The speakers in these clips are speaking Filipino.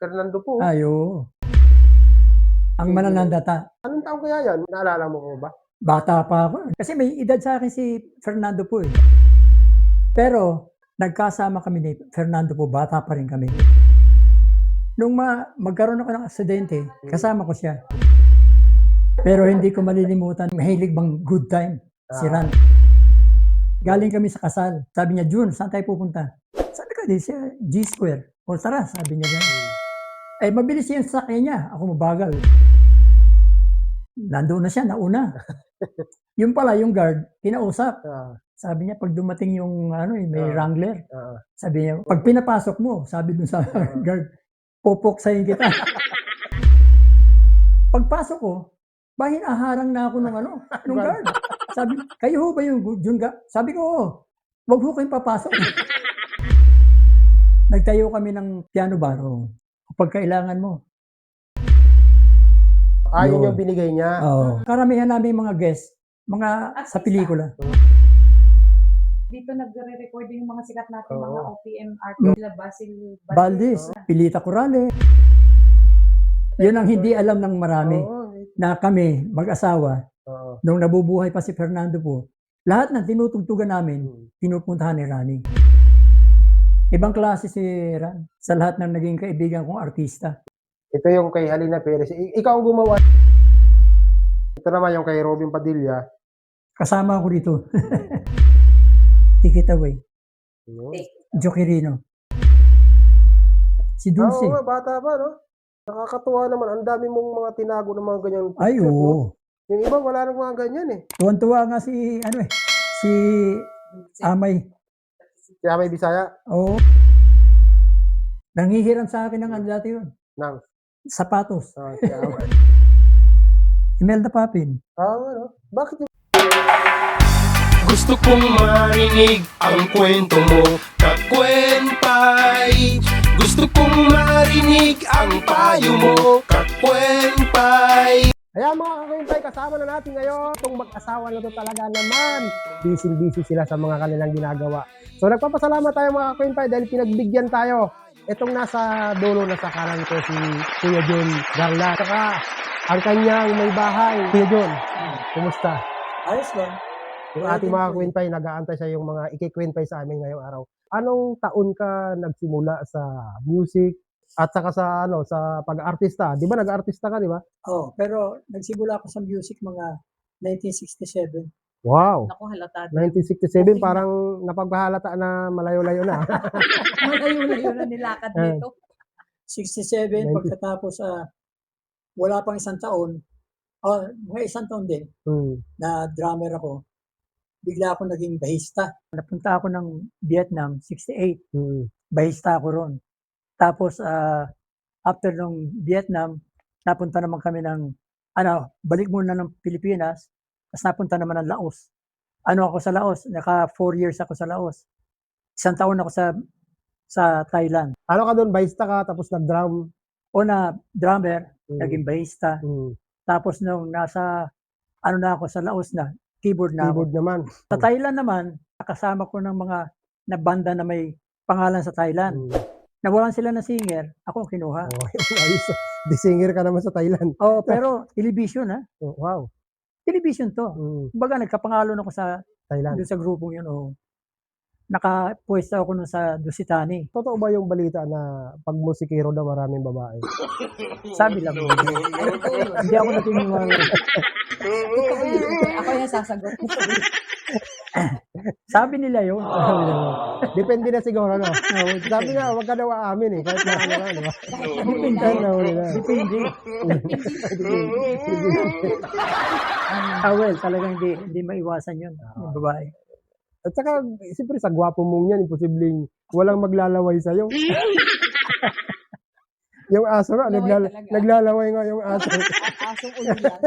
Fernando po. Ay, oo. Ang Sige. mananandata. Anong taon kaya yan? Naalala mo po ba? Bata pa ako. Kasi may edad sa akin si Fernando po, eh. Pero nagkasama kami ni Fernando po, bata pa rin kami. Nung magkaroon ako ng aksidente, kasama ko siya. Pero hindi ko malilimutan, mahilig bang good time, si Ran. Galing kami sa kasal. Sabi niya, Jun, saan tayo pupunta? Sabi ko, di siya, G-Square. O tara, sabi niya gano'n. Eh, mabilis yung sasakyan niya. Ako mabagal. Nandoon na siya, nauna. Yung pala, yung guard, kinausap. Sabi niya, pag dumating yung may Wrangler, sabi niya, pag pinapasok mo, sabi dun sa guard, pupuksayin kita. Pagpasok ko, bahin aharang na ako nung guard. Sabi, kayo ho ba yung Junga? Sabi ko, oo. Wag ho kayong papasok. Nagtayo kami ng piano bar. Kapag kailangan mo. Yun yung binigay niya. Oo. Karamihan namin mga guests, mga sa pelikula. Dito nagre-recording yung mga sikat natin, mga OPM artists, sila Basil Valdez, Pilita Corrales. Yun ang hindi alam ng marami na kami, mag-asawa, nung nabubuhay pa si Fernando po, lahat ng tinutugtugan namin, pinupuntahan ni Rani. Ibang klase si Ran sa lahat ng naging kaibigan kong artista. Ito yung kay Halina Perez. Ikaw ang gumawa. Ito naman yung kay Robin Padilla. Kasama ako dito. Take it away. Jokerino. Si Dulce. Oo, bata pa, no? Nakakatuwa naman. Ang dami mong mga tinago ng mga ganyan. Ay, oo. Yung iba, wala nang mga ganyan eh. Tuwan-tuwa nga si Amay. Si Amay Bisaya. Oo. Nangihiram sa akin ng dati yun. Nang? Sapatos. Si Amay. Imelda Papin. Ano? Bakit yung... Gusto kong marinig ang kwento mo, Kakwenpay. Gusto kong marinig ang payo mo, Kakwenpay. Ayan mga Kakwenpay, kasama na natin ngayon. Itong mag-asawa na to talaga naman. Busy sila sa mga kanilang ginagawa. So nagpapasalamat tayo mga Kakwenpay dahil pinagbigyan tayo. Itong nasa dulo na sa kanan ko si Kuya John Garla. Saka ang kanyang may bahay. Kuya John, kumusta? Ayos lang. Yung ating mga Kakwenpay, nag-aantay siya yung mga ikikwenpay sa amin ngayong araw. Anong taon ka nagsimula sa music at saka sa sa pag-artista? Di ba nag-artista ka, di ba? Oh, pero nagsimula ako sa music mga 1967. Wow. Naku, halata. 1967, parang napagbahalata na malayo-layo na. Malayo-layo na nilakad dito. 67, pagkatapos wala pang isang taon, mga isang taon din, na drummer ako. Bigla ako naging bahista. Napunta ako ng Vietnam, 68. Bahista ako ron. Tapos, after nung Vietnam, napunta naman kami ng, balik muna ng Pilipinas, tapos napunta naman ng Laos. Ako sa Laos, naka 4 years ako sa Laos. Isang taon ako sa Thailand. Ano ka doon? Bahista ka, tapos nag-drum? Una, drummer, naging bahista. Tapos nung nasa, na ako sa Laos na, keyboard naman. Sa Thailand naman, nakasama ko ng mga na banda na may pangalan sa Thailand. Nawalan sila ng singer, ako kinuha. Ayos. Di singer ka naman sa Thailand. Pero television Wow. Television to. Kumbaga nagkapangalan ako sa Thailand. doon sa grupong yun. Nakapuesta ako nun sa Dusitani. Totoo ba yung balita na pag musikero daw maraming babae? Sabi lang. Hindi ako natiniwala. Ako yung sasagot. Sabi nila yun. Depende na siguro, no? Sabi nga, wag ka daw aamin eh. Kahit na di ba? Depende. Well, talagang hindi maiwasan yun. Yung babae. At saka, siyempre sa gwapo mong yan, imposibleng walang maglalaway sa'yo. Yung aso nga, naglalaway nga yung aso. Asong ulo yan.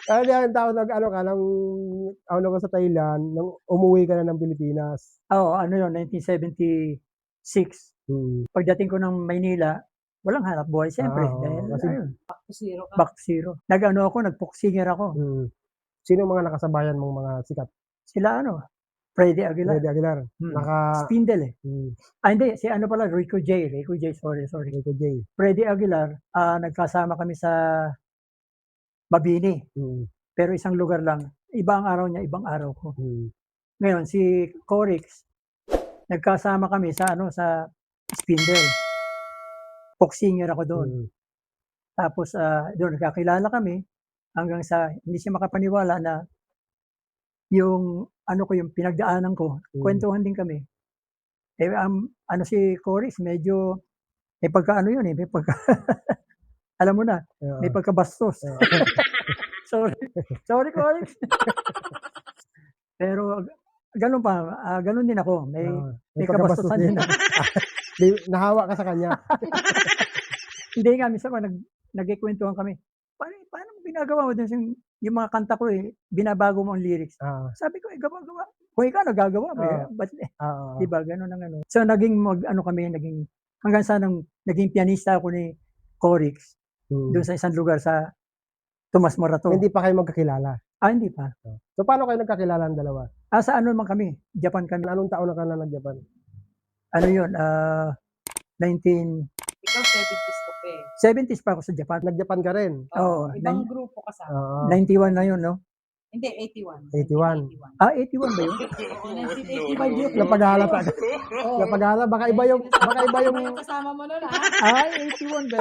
Ang tao nung ka sa Thailand, nung umuwi ka na ng Pilipinas. Yun, 1976. Pagdating ko ng Maynila, walang hanap buhay, siyempre. Back to zero. Nag-puksinger ako. Sino mga nakasabayan mong mga sikat? Sila Freddy Aguilar. Freddy Aguilar. Hmm. Naka... Spindle eh. Hmm, Hindi, si ano pala, Rico J, sorry. Rico J. Freddy Aguilar, nagkasama kami sa Mabini, Hmm, pero isang lugar lang. Iba ang araw niya, ibang araw ko. hmm, Ngayon, si Corix, nagkasama kami sa Spindle. Folk singer ako doon. hmm. Tapos doon nagkakilala kami hanggang sa hindi siya makapaniwala na yung yung pinagdaanan ko, kwentuhan din kami. Si Corix medyo may pagkaano yun may pagka alam mo na, may pagkabastos. Sorry Corix. Pero ganun din ako. May kabastusan din ako. Nahawa ka sa kanya. Hindi nga, minsan nagkikwentuhan kami. Paano mo ginagawa mo dun yung mga kanta ko binabago mo ang lyrics. Sabi ko, gawa. Kung ikaw nagagawa mo, ba't diba, ganun ang ano. So, naging hanggang sa naging pianista ako ni Corix, doon sa isang lugar sa Tomas Morato. Hindi pa kayo magkakilala? Hindi pa. So, paano kayo nagkakilala ang dalawa? Sa ano naman kami? Japan kami. Anong taon na ka na nag-Japan? Ano yun? 19... Ikaw 70s ko pa eh. 70s pa ako sa Japan. Nag-Japan ka rin? Oo. Ibang grupo kasama. 91 na yun, no? Hindi, 81. 81. 81 ba yun? 1985 yun. Napaghalata ka. Oo. Napaghalata. Baka iba yung... Iba yung kasama mo nun, 81 ba?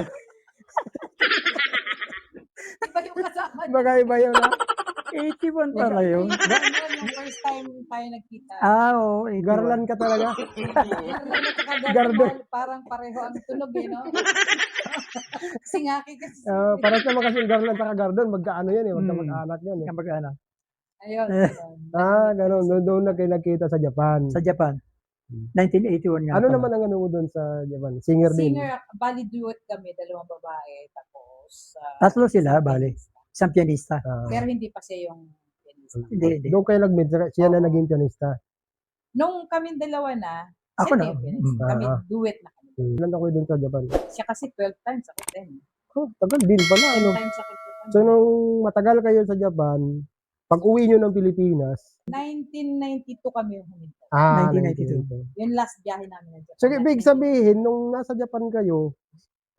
Iba yung kasama. Baka iba yun, 81 pala yun. Yung first time tayo nagkita. Oo. Garland ka talaga. Garland. Parang pareho ang tunog no? Singaki kasi. Parang naman kasi yung Garland at Gardon, magkaano yan magkamag-anak yan Kamag-anak. Ayun. Ganun. Doon na kayo nagkita sa Japan. Sa Japan. 1981 nga. Ano naman ang ano mo doon sa Japan? Singer din? Singer, bali duet kami, dalawang babae. Tapos, Tatlo sila, bali. Isang pianista. pero hindi pa siya yung pianista. Hindi. Doon kayo nag-meet, siya na naging pianista. Nung kami dalawa na, Ako siya na. yung pianista. Kami duet na kami. Ilan ako doon sa Japan? Siya kasi 12 times, ako 10. Tagal din pala. 10 times ako 10. So, nung matagal kayo sa Japan, pag uwi nyo ng Pilipinas, 1992 kami yung huminto. 1992. Yung last biyahe namin ng Japan. So, ibig sabihin, nung nasa Japan kayo,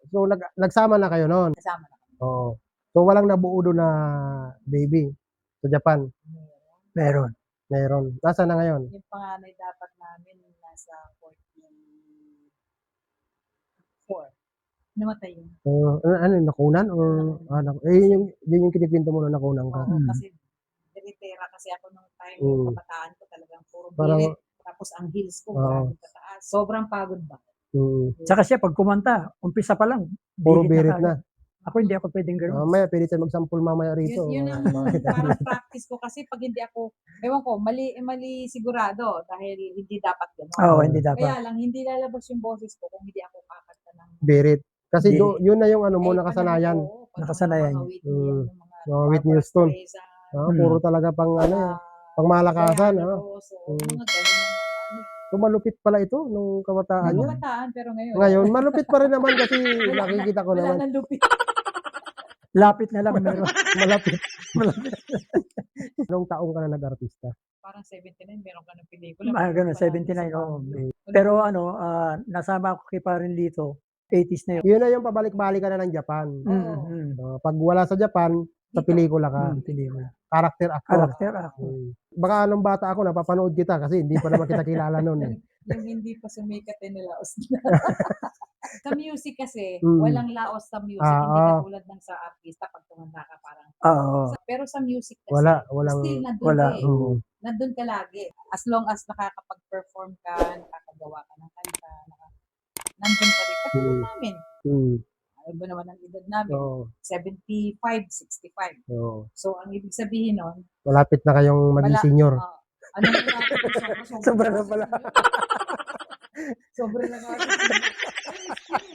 so, nagsama na kayo noon? Kasama na kami. Oo. So, walang nabuo doon na baby sa Japan? Meron. Meron. Nasa na ngayon? Yung panganay dapat namin nasa 44. Namatay yun. Nakunan? Or, yun yung kinikwento mo na nakunan ka? Oo, kasi diritera kasi ako nung time, yung kabataan ko talagang puro Parang- birit. Tapos ang heels ko, grabe kataas. Sobrang pagod ba? Tsaka siya, pag kumanta, umpisa pa lang. Puro birit kagad. na. Ako hindi ako pwedeng gano'n. Mamaya, pwede tayo magsampul mamaya rito. Yun ang parang practice ko kasi pag hindi ako, ewan ko, mali sigurado dahil hindi dapat gano'n. Oo, hindi dapat. Kaya lang, hindi lalabas yung boses ko kung hindi ako kakanta ng Birit. Kasi Hindi. yun na yung ano mo, Eh, nakasanayan. Nakasanayan. Mga Whitney, Mga Whitney Houston. Puro talaga pang pangmalakasan. So, mga ganun ang So, malupit pala ito nung kabataan niya. kabataan, pero ngayon. Ngayon, malupit pa rin naman kasi nakikita ko Wala naman. nang lupit. Lapit na lang meron. Malapit. Anong taong ka na nag-artista? Parang 79, meron ka ng pelikula. Ganun, 79. Oo. Pero nasama ko kay Parin Lito, 80s na yun. Yun na yung pabalik-balik ka na ng Japan. Pag wala sa Japan, sa pelikula ka. Pelikula. Character actor. Karakter ako. Baka anong bata ako, napapanood kita kasi hindi pa naman kita kilala noon. Yung hindi pa sumikat nilaos na. Sa music kasi, Mm. walang laos sa music. Ah, Hindi ah. katulad ng sa artista pag tumanda ka parang. Oo. Pero sa music kasi, Walang, still nandun wala. ka eh. Nandun ka lagi. As long as nakakapag-perform ka, nakakagawa ka ng kanta, nandun ka rin. Katulad namin. Ano ba naman ang edad namin? Oo. 75, 65. Oo. So, ang ibig sabihin nun, Malapit na kayong maging senior. ano na Sobra na pala. Sobra na nga.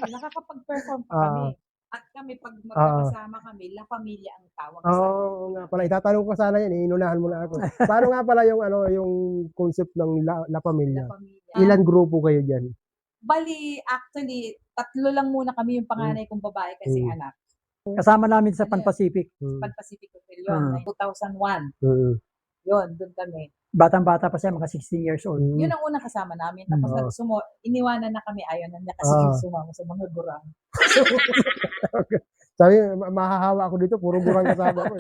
Nakakapag-perform pa kami. At kami, pag magkakasama kami, La Familia ang tawag sa Oo nga pala. Itatanong ko sana yan. Inunahan mo na ako. Paano nga pala yung concept ng La Familia? La Familia. Ilan grupo kayo dyan? Bali, actually, 3 lang muna kami yung panganay kong babae kasi anak. Kasama namin sa Pan Pacific. Pan Pacific Hotel yun, 2001. Yun, doon kami. Batang-bata pa siya, mga 16 years old. Mm. Yun ang unang kasama namin. Tapos Oo. iniwanan na kami, ayaw na niya kasi yung sumama sa mga gurang. So, Sabi, mahahawa ako dito, puro gurang kasama ko.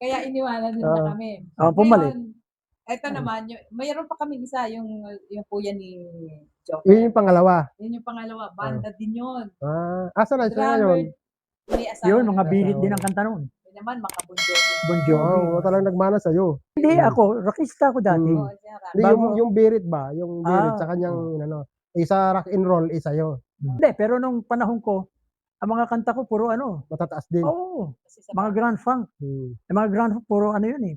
kaya iniwanan na kami. Pumalit. Ngayon, eto naman, mayroon pa kami isa, yung kuya ni Joker. Yun yung pangalawa. Yun yung pangalawa, banda din yun. Asa na siya Drummer, ngayon? may asawa. Yun, mga na birit asawa. din ang kanta noon. Yun naman, Bon Jovi. Bon Jovi. Talagang nagmana sa'yo. Hindi, ako, rockista ako dati. Oo, siya, rock. Hindi, Bago- yung birit ba? Yung birit, sa kanyang, isa rock and roll, isa yun. Hindi, pero nung panahon ko, ang mga kanta ko puro Matataas din. Kasi sa mga grand funk. Hmm. Yung mga grand funk, puro yun eh.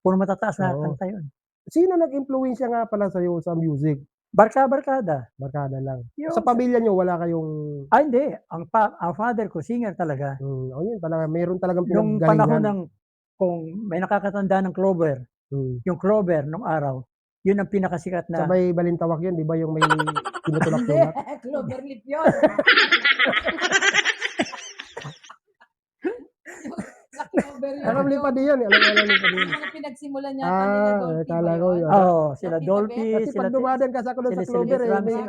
Puro matataas na Oo. kanta yun. Sino nag-impluwensya nga pala sa'yo sa music? Barkada. Barkada lang. Yung, Sa pamilya nyo, wala kayong... hindi. Ang father ko, singer talaga. yun talaga. Mayroon talagang Yung panahon pinaggalingan. kung may nakakatanda ng Clover, yung Clover nung araw, yun ang pinakasikat na. Sabay balintawak yun, di ba? Yung may Hindi, tinutulak-tulak. Cloverleaf yun. Sa Clover yun. Alam pa din yun. Alam pa din. Yung mga pinagsimulan niya nila Dolphy akala ba ko yun? yun. Sila Dolphy Dolphy, Kasi sila pag dumadaan ka sa kulot sa sila Clover, Sylvester Ramsey,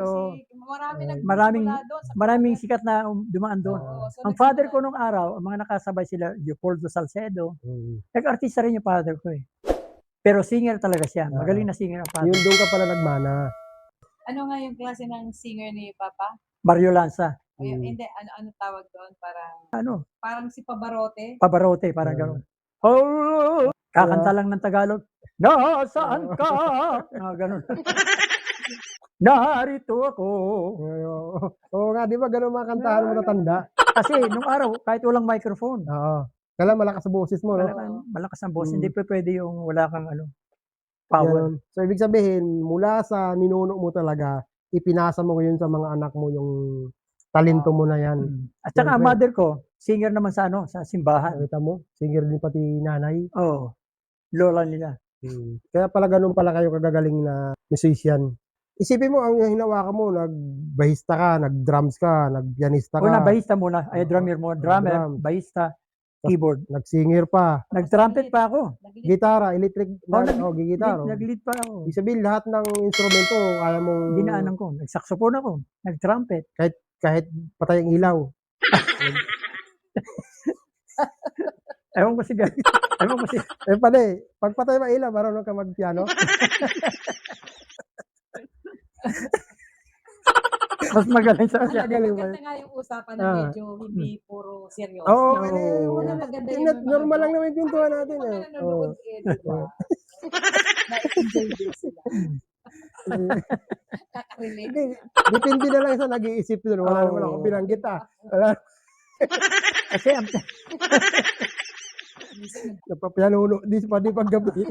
Marami maraming nagsimula doon sa maraming Clover. sikat na dumaan doon. Oo, so Ang father ko nung araw, ang mga nakasabay sila, Leopoldo Salcedo, nag-artista rin yung father ko eh. Pero singer talaga siya. Magaling na singer ang father. Yung doon ka pala nagmana. Ano nga yung klase ng singer ni Papa? Mario Lanza. O hindi, ano tawag doon? Ano? Parang si Pavarotti. Pavarotti, parang gano'n. Oh, kakanta lang ng Tagalog. Nasaan ka? Gano'n. Narito ako. Oo nga, di ba ganun mga kantahan mo tatanda? Kasi nung araw, kahit walang microphone, Oo. Kala malakas sa boses mo, no? malakas ang boss. Hindi pa pwede yung wala kang power. Ganun. So, ibig sabihin, mula sa ninuno mo talaga, ipinasa mo yun sa mga anak mo yung talento mo na yan. At saka ang Siyempre. mother ko, singer naman sa simbahan. Nakita mo? Singer din pati nanay. Oo. Lola nila. Kaya pala ganun pala kayo kagagaling na musician. Isipin mo, ang hinawakan mo, nagbahista ka, nagdrums ka, nagpianista ka, Una, bahista muna. Ay, drummer mo. Drummer, drum. bahista, keyboard. nagsinger pa, Nag-trumpet pa ako. gitara, electric, Oh, gitara. Nag-lead pa ako. Ibig sabihin, lahat ng instrumento, kaya mong, Dinaanan ko. Nag-saxophone ako. Nag-trumpet. kahit patay ang ilaw. Ewan ko si Ewan ko si Pwede, pag patay ang ilaw, marunong ka mag-piano. mas magaling sa Ano, siya. maganda nga yung usapan na medyo hindi puro seryoso. Oo, Wala maganda yung mga normal lang joke. naman yung kwentuhan natin. Mga Eh. nanonood di ba? Na-enjoy din sila. Kakarelate. Hindi, depende na lang sa nag-iisip doon. Wala naman ako binanggit Wala. Kasi ang Nagpapianuno, di paggabi.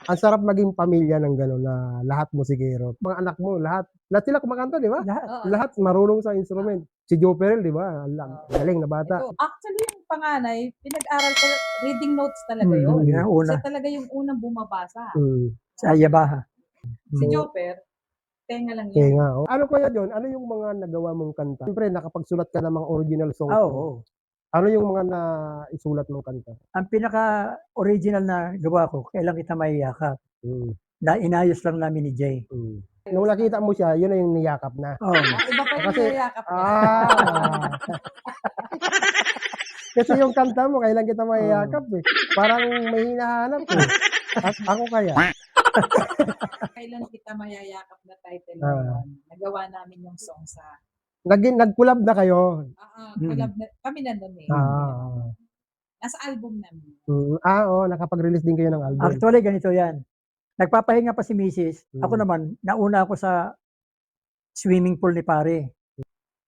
Ang sarap maging pamilya ng gano'n na lahat musikero. Mga anak mo, lahat sila kumakanta, di ba? lahat. Oo. Lahat marunong sa instrument. Si Joe Perel, di ba? Galing na bata. Ito, actually, yung panganay, pinag-aral ko, reading notes talaga yun. Yun ang una. Siya talaga yung unang bumabasa. Sa Yabaha. Si Joper, tenga lang Kaya yun. nga. Ano kaya John? Ano yung mga nagawa mong kanta? Siyempre, nakapagsulat ka ng mga original songs. Oo. Ano yung mga naisulat mong kanta? Ang pinaka-original na gawa ko, Kailan Kita Maiyakap, Mm. na inayos lang namin ni Jay. Nung nakita mo siya, yun na yung niyakap na. Oh. Iba pa yung Kasi- niyayakap niya. Kasi yung kanta mo, kailan kita mayayakap eh. Parang may hinahanap eh. At ako kaya. Kailan kita mayayakap na title na yun. Nagawa namin yung song sa... Nag-collab na kayo. collab na, kami na nun eh. Nasa album namin. Oo, nakapag-release din kayo ng album. Actually, ganito yan. Nagpapahinga pa si Mrs. Mm. Ako naman, nauna ako sa swimming pool ni pare.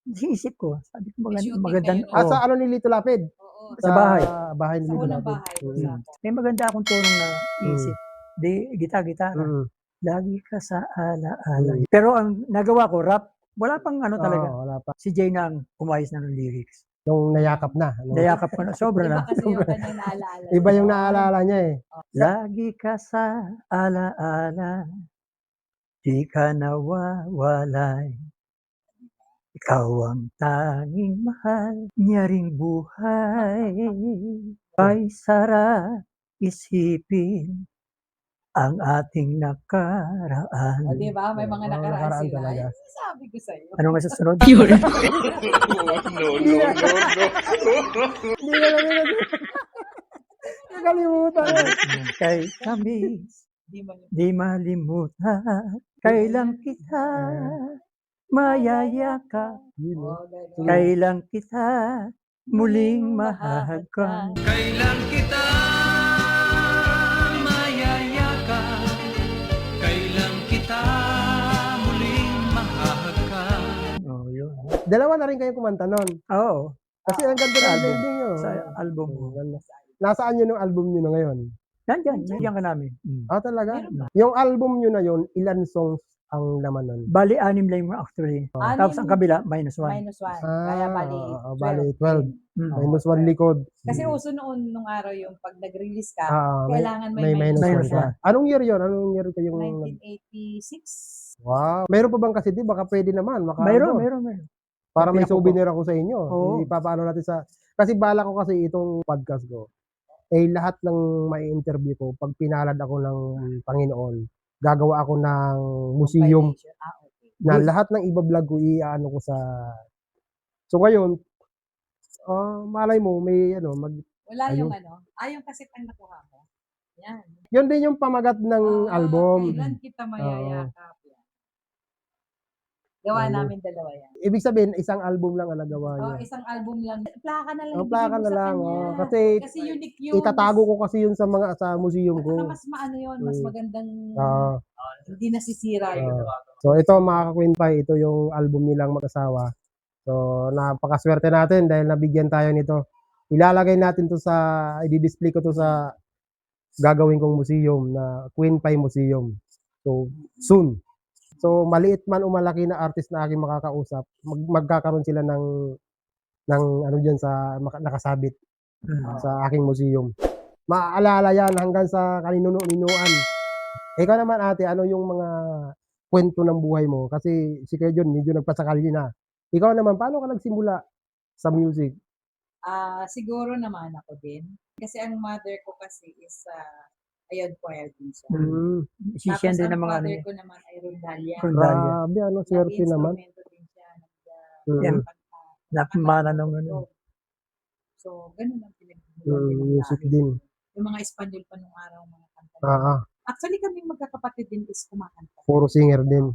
Isip ko, sabi ko May shooting magandang, kayo, no? Sa ano ni Lito Lapid? Oo. Sa bahay. Bahay ni Sa Lito unang Lapid. bahay. may maganda akong tunong na isip. Di, gitara. Mm. Lagi ka sa alaala. Pero ang nagawa ko, rap, wala pang talaga. Oo, wala pa. Si Jay na ang umayos na ng lyrics. Nung nayakap na. Ano? Nayakap ko na, sobra Iba na. kasi yung kanyang naalala. Iba yung naalala niya eh. Lagi ka sa alaala, di ka nawawalay. Ikaw ang tanging mahal niya ring buhay. Ay sarap isipin ang ating nakaraan. O, di ba? May mga Oo, nakaraan nakaraan sila. talaga. Yung sabi ko sa'yo. Ano nga susunod? Hindi na lang yun. Nakalimutan. Kay kami Di man di malimutan, kailan kita mayayakap, Yun, no? Oh, ganun. kailan kita muling mahahagkan. Kailan kita mayayakap, kailan kita muling mahahagkan. Oh, yun. Dalawa na rin kayo kumanta nun. Oo, Kasi ang ganda ng album. blending nyo. sa album mo. Ganda. Nasaan yun yung album nyo na ngayon? Nandyan, nandyan ka namin. Ah, talaga? Meron ba? Yung album nyo na yun, ilan songs ang laman nun? Bali, 6 lang yung actually. Anim. Tapos ang kabila, -1. -1. Kaya bali, bali 12. Mm. Minus 1 likod. Kasi uso noon nung araw yung pag nag-release ka, May kailangan may minus minus 1 one. ka. Anong year yun? Anong year kayong... 1986. Wow. Meron pa bang kasi di? Baka pwede naman. Mayroon. Para may Pinakuha. souvenir ako sa inyo. Oo. Ipapaano natin sa... Kasi bala ko kasi itong podcast ko. Lahat ng may interview ko, pag pinalad ako ng Panginoon, gagawa ako ng museum Okay. na lahat ng iba-vlog ko, iaano ko sa... So ngayon, malay mo, may ano, Wala yung Ayun. yung kaset ang nakuha mo. Yan. yun din yung pamagat ng album. Kailan kita mayayakap. Yan. Gawa Ayun. namin dalawa yan. Ibig sabihin, isang album lang ang nagawa niya. Isang album lang. Plaka na lang. Plaka ibigay mo na sa lang. kanya. Kasi unique yun. itatago ko kasi yun sa museum At saka ko. mas maano yun, mas Mm. magandang Ah, hindi nasisira yun. so ito mga kakwinpay, ito yung album nilang mag-asawa. So napakaswerte natin dahil nabigyan tayo nito. Ilalagay natin to i-display ko to sa gagawin kong museum na Queen Pie Museum. So soon. So maliit man o malaki na artist na aking makakausap, magkakaroon sila ng ano diyan sa nakasabit sa aking museum. Maaalala yan hanggang sa kaninuno-ninuan. Ikaw naman ate, ano yung mga kwento ng buhay mo? Kasi si Kuya John medyo nagpasakalye na. Ikaw naman, paano ka nagsimula sa music? Siguro naman ako din. Kasi ang mother ko kasi is, choir din siya. Musician din ng mga ano ang niya. father ko naman ay Rondalia. Rondalia. Grabe, ano, swerte naman. Nag-instrumento din siya. Mm. Nakamana nung ano. So, ganun ang Music din. Yung mga Espanyol pa nung araw, mga kanta. Actually, kami magkakapatid din is kumakanta. Puro singer din.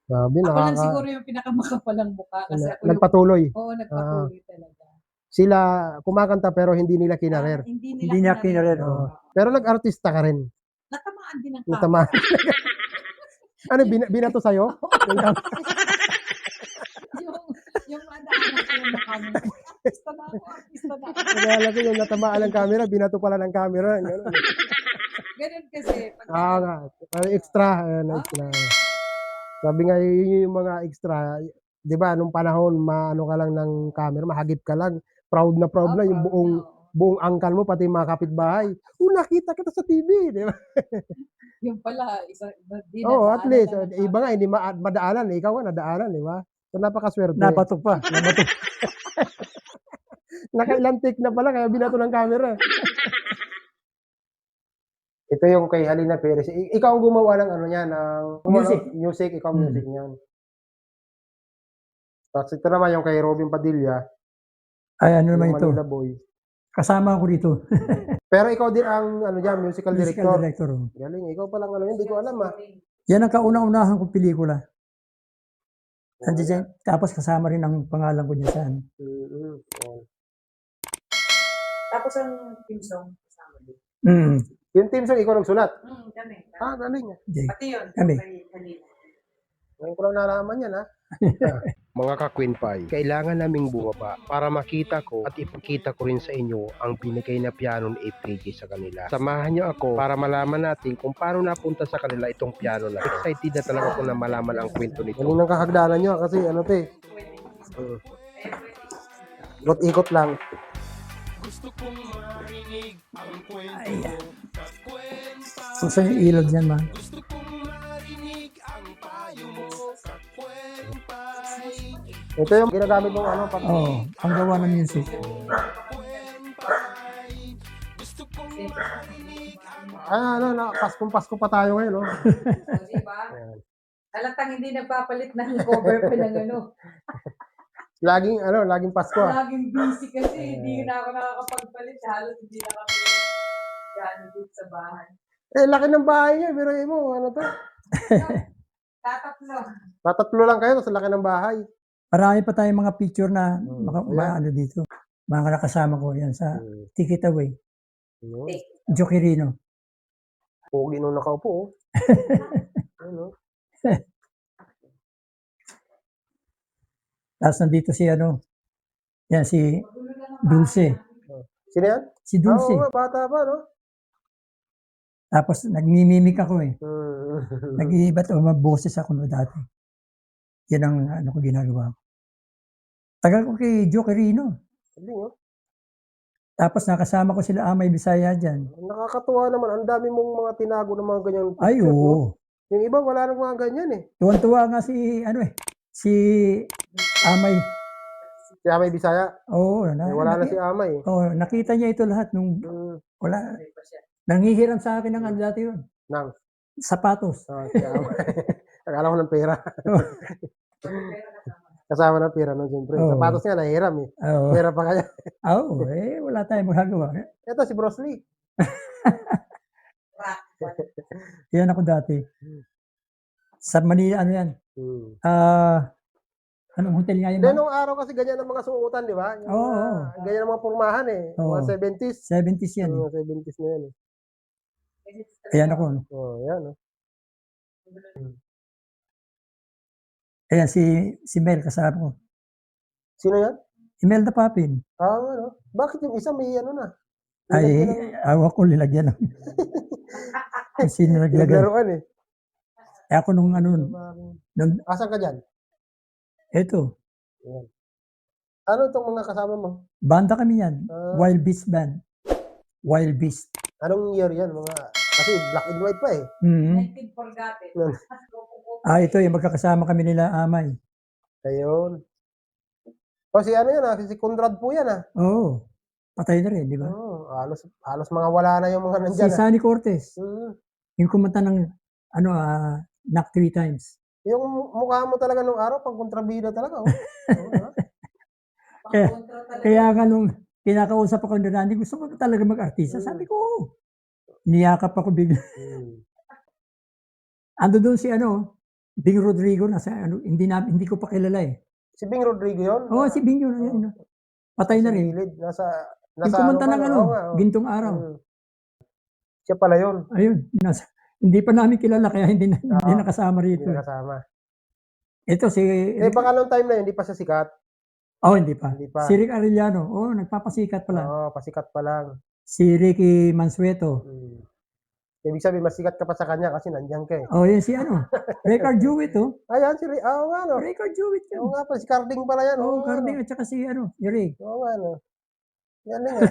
Grabe, Ako lang siguro yung pinakamakapalang mukha kasi ako nagpatuloy. nagpatuloy talaga. Sila kumakanta pero hindi nila kinarer. Hindi Hindi niya kinarer, Pero nag-artista ka rin. Natamaan din ang Natama. Ano, binato sa'yo? yung madaanan ko yung nakano. Artista na ako. Nagala ko yung natamaan ng camera, binato pala ng camera. Ganun. Ganun kasi. Nga. Parang extra. Extra. Sabi nga yun yung mga extra. Di ba, nung panahon, maano ka lang ng camera, mahagip ka lang. Proud na yung buong angkan mo, pati mga kapitbahay. Nakita kita sa TV. Di ba? Yung pala, At least. Iba nga, hindi madaanan. Ikaw nga, nadaanan. Di ba? So, napakaswerte. Nabatok pa. Nakailang take na pala, kaya binato ng camera. Ito yung kay Halina Perez. Ikaw ang gumawa ng ano niya, ng music. Ikaw ang music niyan. Tapos ito naman yung kay Robin Padilla. Ay, ano naman Yung ito? Manila Boy. Kasama ako dito. Pero ikaw din ang ano diyan, musical Musical director. director. Galing, ikaw pa lang ano, hindi ko alam Yan ang kauna-unahan kong pelikula. Andiyan, tapos kasama rin ang pangalan ko dyan saan. Tapos ang team song kasama din. Yung team song, ikaw nagsulat. Kami. Galing. Pati yun. Kami. Kanina. Ngayon ko lang nalaman yan, ha? Mga ka-Queen kailangan naming bumaba para makita ko at ipakita ko rin sa inyo ang binigay na piano ni APJ sa kanila. Samahan niyo ako para malaman natin kung paano napunta sa kanila itong piano na. Excited na talaga ako na malaman ang kwento nito. Galing ng kakagdanan nyo, kasi ano te. Ikot-ikot lang. Gusto kong marinig ang kwento Ayan. ka-Queen Kung saan yung ilog dyan, ma? Gusto kong marinig ang payo mo ka-Queen Ito yung ginagamit mong ano, pag Oo, ang gawa ng music. Paskong-Pasko pa tayo ngayon, no? O, diba? Ayan. Halatang hindi nagpapalit ng cover pa ng ano. Laging Pasko, ah. Laging busy kasi hindi na ako nakakapagpalit. Halos hindi na kami gano'n dito sa bahay. Laki ng bahay niyo, biruin mo, ano to? Tatatlo. Tatatlo lang kayo, tapos laki ng bahay. Marami pa tayong mga picture na Ayan. ano dito. Mga nakasama ko yan sa Take It Away. Yun. Jokerino. Pogi nung nakaupo, oh. Ano? Tapos nandito si ano, yan si Dulce. Sino yan? Si Dulce. Oo nga, bata pa, no? Tapos nagmimimik ako eh. Hmm. Nag-iiba't boses ako no dati. Yan ang ano ko ginagawa ko. Tagal ko kay Jokerino. Hindi, oh. Tapos nakasama ko sila Amay Bisaya dyan. Nakakatuwa naman. Ang dami mong mga tinago ng mga ganyan Ay, picture, no? oo. Yung iba, wala nang mga ganyan, eh. Tuwan-tuwa nga si, ano eh, si Amay. Si Amay Bisaya. Oo. Wala na si Amay, eh. Oo, nakita niya ito lahat nung wala. Nangihiram sa akin ng ano dati yun. Nang. Sapatos. Si Amay. Akala ko ng pera. Kasama ng pera, no? Siyempre. Oo. Sapatos nga, nahiram, eh. Oo. Pera pa kaya. Oo, wala tayong magagawa. Ito, si Bruce Lee. Yan ako dati. Sa Manila, ano yan? Anong hotel nga yun? Then, nung araw kasi ganyan ang mga suotan, di ba? Yung Oo, mga- oo. Ganyan ang mga pormahan, eh. Oo. Mga 70s. 70s yan. Mga 70s na yan, eh. Ayan ako. Oh, yan, oh. Ayan, si Mel, kasama ko. Sino yan? Imelda Papin. Ano? Bakit yung isa may ano na? Ay, awa ko nilagyan ng... Sino naglagay? Naglaruan, eh. Ako nung ano, nung, Asan ka dyan? eto, Yan. Ano itong mga kasama mo? banda kami yan. Ah. Wild Beast Band. Wild Beast. Anong year yan? Kasi black and white pa, eh. Mhm. 19 forgotten. Ito yung magkakasama kami nila Amay. Ayun. O si ano yan, si Conrad po yan, ah. Oo. Patay na rin, di ba? Oh, halos mga wala na yung mga Si nandyan, ah. Sunny Cortez. Mm. Yung kumanta ng, ano, Knock 3 Times. Yung mukha mo talaga nung araw, pang kontrabida talaga, oh. Oo, ah. Pang-kontra talaga. Kaya nga nung kinakausap ako ni Randy, gusto mo talaga mag-artista? Sabi ko, oo. Niyakap ako bigla. Mm. Ando doon si ano, Bing Rodrigo, nasa ano, hindi ko pa kilala eh. Si Bing Rodrigo yun? Oo, si Bing yun. Yun. Patay na Sa rin. gilid, Yung kumanta ng ano, oo nga, oh. Gintong Araw. Mm. Siya pala yun. Ayun, hindi pa namin kilala kaya hindi nakasama Hindi rito. nakasama. Ito si... Baka nung time na yun, hindi pa siya sikat. Hindi pa. Hindi pa. Si Rick Arellano, nagpapasikat pala. Oo, pasikat pa lang. Si Ricky Mansueto. Mm. Ibig sabihin, mas sikat ka pa sa kanya kasi nandiyan ka, eh. Yan si ano, Ricard Jewett, Ayan, oo nga, no. Ricard Jewett Oo yun. nga pa, si Carding pala yan. Oo nga, Carding no. at saka si ano, Rick. Oo nga, no. Yan din, eh.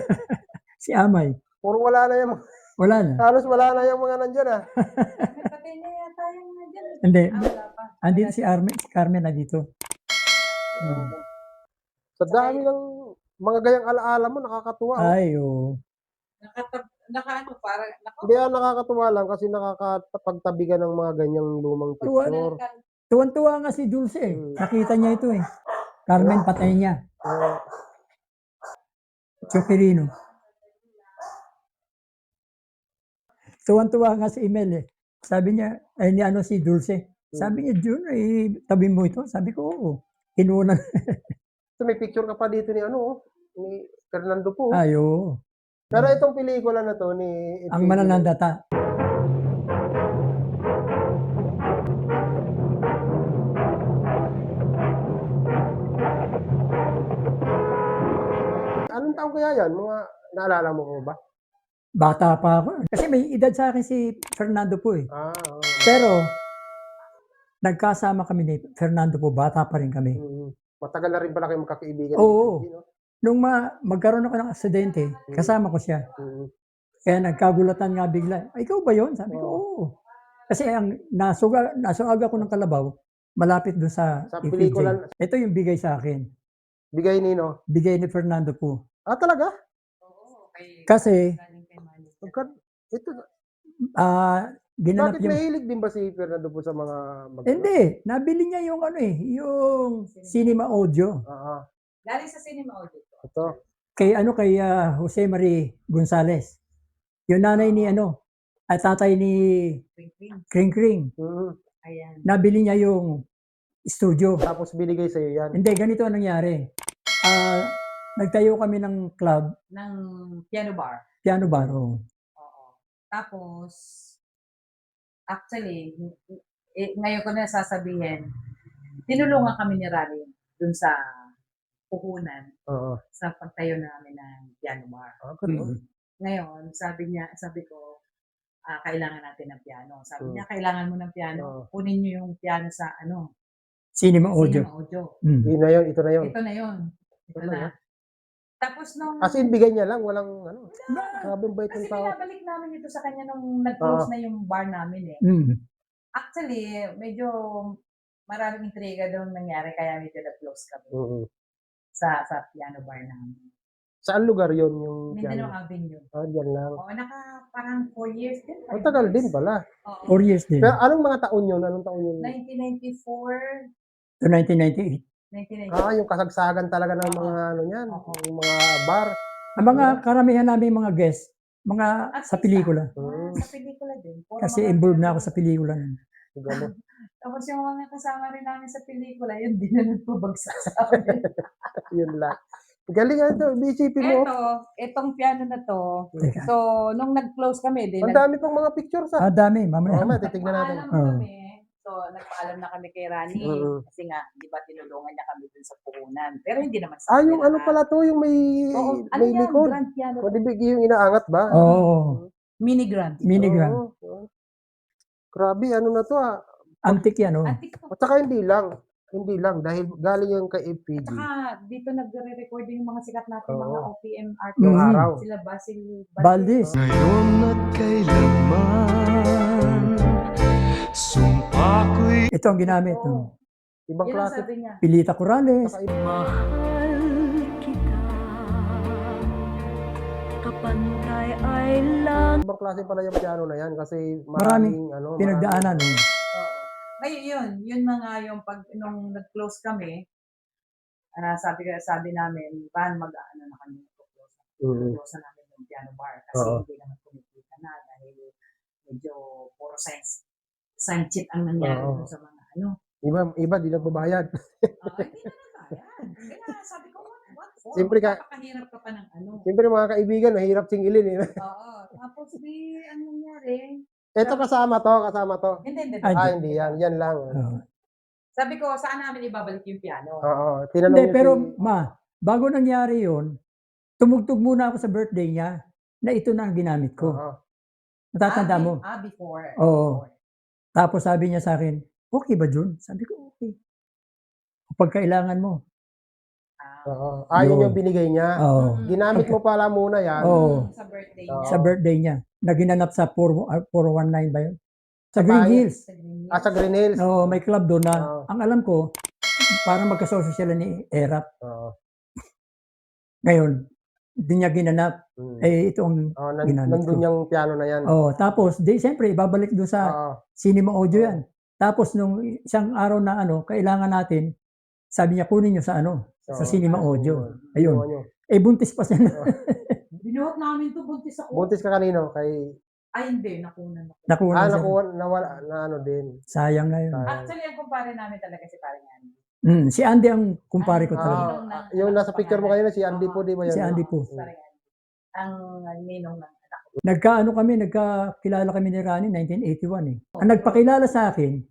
Si Amay. Puro wala na yung, Wala na. halos wala na yung mga nandyan, ah. Patay na yata yung nandiyan. Hindi. Wala pa. Andito si Carmen na dito. Sa dami ng mga gayang alaala mo, nakakatuwa. Oh. Ay, oo. Nakaano, parang, Hindi, nakakatuwa lang kasi nakakapagtabi ka ng mga ganyang lumang picture. Tuwan-tuwa nga si Dulce eh. Nakita niya ito eh. Carmen, patay niya. Choperino. Tuwan-tuwa nga si Emel eh. Sabi niya, ni ano si Dulce. Sabi niya, Jun, tabi mo ito? Sabi ko, oo. Kinunan. So, may picture ka pa dito ni ni Fernando po. Ay, oo. Pero itong pelikula na to ni Ang Mananandata. Anong taon kaya yan? Mga naalala mo ko ba? Bata pa ako. Kasi may edad sa akin si Fernando po eh. Oo. Pero, nagkasama kami ni Fernando po, bata pa rin kami. Matagal na rin pala kayo magkakaibigan. Oo. No? Nung magkaroon ako ng aksidente, kasama ko siya. Kaya nagkagulatan nga bigla. Ikaw ba yon? Sabi ko, oo. Kasi ang nasugag ako ng kalabaw, malapit doon sa EPJ. pelikula. Ito yung bigay sa akin. Bigay nino? Bigay ni Fernando po. Talaga? Oo, Kasi, galing kay Manny. Ito, ginanap Bakit yung... mahilig din ba si Fernando po sa mga Hindi, nabili niya yung ano eh, yung cinema audio. Oo. Galing sa cinema audio to. Ito. Kay Jose Marie Gonzales. Yung nanay ni at tatay ni Ring ring. Kring Kring. Mhm. Ayan. Nabili niya yung studio. Tapos binigay sa iyo yan. Hindi, ganito ang nangyari. Nagtayo kami ng club, Ng piano bar. piano bar. Oh. Oo. Tapos, actually, ngayon ko na sasabihin, tinulungan kami ni Rally dun sa puhunan Oo. sa pagtayo namin ng piano bar. Ganun. Ngayon, sabi ko, kailangan natin ng piano. Sabi niya, kailangan mo ng piano. Kunin niyo yung piano sa Cinema audio. cinema audio. Yun na yun, ito na yun. Ito na yun. Ito Ito na. na. Tapos nung... As in, bigay niya lang, walang Grabe ang bait Kasi ng tao. binabalik namin ito sa kanya nung nag-close na yung bar namin eh. Actually, medyo maraming intriga doon nangyari kaya medyo nag-close kami Mhm. sa piano bar namin. Saan lugar yun yung Mindanao piano? Avenue. Diyan lang. Oo, parang 4 years din. 5 Matagal years. din pala. Oo. 4 years din. Pero anong mga taon yun? Anong taon yun? 1994, To 1998. 1998. Yung kasagsagan talaga ng mga niyan, Oo. yung mga bar. Ang mga karamihan namin mga guests, mga sa Artista. pelikula. Sa pelikula din. Puro Kasi mga involved na ako pelikula. sa pelikula. Gano'n. Tapos yung mga kasama rin namin sa pelikula, yun din na nagpabagsak sa amin. Yun lang. Galing nga ito, isipin mo. Itong piano na to, Teka. so nung nag-close kami, Ang dami pang mga pictures ah. Dami, mamaya. Mamaya, titignan natin. nagpaalam kami. So, nagpaalam na kami kay Rani. Oo. Kasi nga, di ba, tinulungan niya kami dun sa puhunan. Pero hindi naman sa Yung ano pala to, yung may may yan? likod. Grand piano. O, di ba yung inaangat ba? Oo. Mini grand. Mini grand. Oo. Grabe, ano na to ah. Antique yan, oh. Antik to. At saka hindi lang, dahil galing yung kay FPG. Saka, dito nagre-recording yung mga sikat natin, Oo. mga OPM Yung artists. araw. Sila Basil Valdez. Ngayon at kailanman, sumpa ko'y Ito ang ginamit. Oo. Ibang Yan ang klase. sabi niya. Pilita Corrales. Saka Mahal kita, kapantay ay lang. ibang klase pala yung piano na yan kasi Maraming maraming Pinagdaanan. Oh. Oo. Ngayon, yun na nga yung nung nag-close kami, sabi namin, Van, mag-ano na kami mag-close. Close na namin yung piano bar kasi Oo. hindi naman kumikita na dahil medyo puro science cheat ang nangyari Oo. dun sa mga ano. Iba, di nagbabayad. Hindi na yan. Kaya sabi ko, what for? Siyempre ka- Papakahirap ka pa ng ano. Siyempre mga kaibigan, mahirap singilin eh. Oo. Tapos ano nangyari? Ito kasama to. Hindi. Hindi yan. Yan lang. Oo. Sabi ko, saan namin ibabalik yung piano? Oo. Tinanong Hindi, niyo pero si- bago nangyari yun, tumugtog muna ako sa birthday niya na ito na ang ginamit ko. Oo. Natatanda mo? Before. Oo. Before. Tapos sabi niya sa akin, okay ba Jun? Sabi ko, okay. Kapag kailangan mo. Oo. Yun Yun. yung binigay niya. Oo. Ginamit mo pala muna yan. Oo. Sa birthday Oo. niya. Sa birthday niya. Na ginanap sa 419 ba yun? Sa Green bahay. Hills. Sa Green Hills. Sa Green Hills. Oo, may club doon na. Oo. Ang alam ko, parang magkasosyo sila ni Erap. Oo. Ngayon, hindi niya ginanap. Mm. Ito ang ginamit Nandun ko. yung piano na yan. Tapos, siyempre, ibabalik doon sa Oo. cinema audio yan. Tapos, nung isang araw na kailangan natin, sabi niya, kunin niyo sa sa Oo. cinema audio. Ayun. Ayun. Buntis pa siya. Binuhat namin to, buntis ako. Buntis ka kanino? Kay... Ay, hindi, nakunan ako. Nakuha siya. nakuha, nawala, na ano din. Sayang na yun. Sayang. Actually, ang kumpare namin talaga si Paring Andy. Si Andy ang kumpare ko talaga. Yung nasa picture mo kanina, si Andy po, di ba yun? Si Andy po. Si Paring Andy. Ang ninong ng anak ko. Nagkakilala kami ni Rani 1981 eh. Ang nagpakilala sa akin,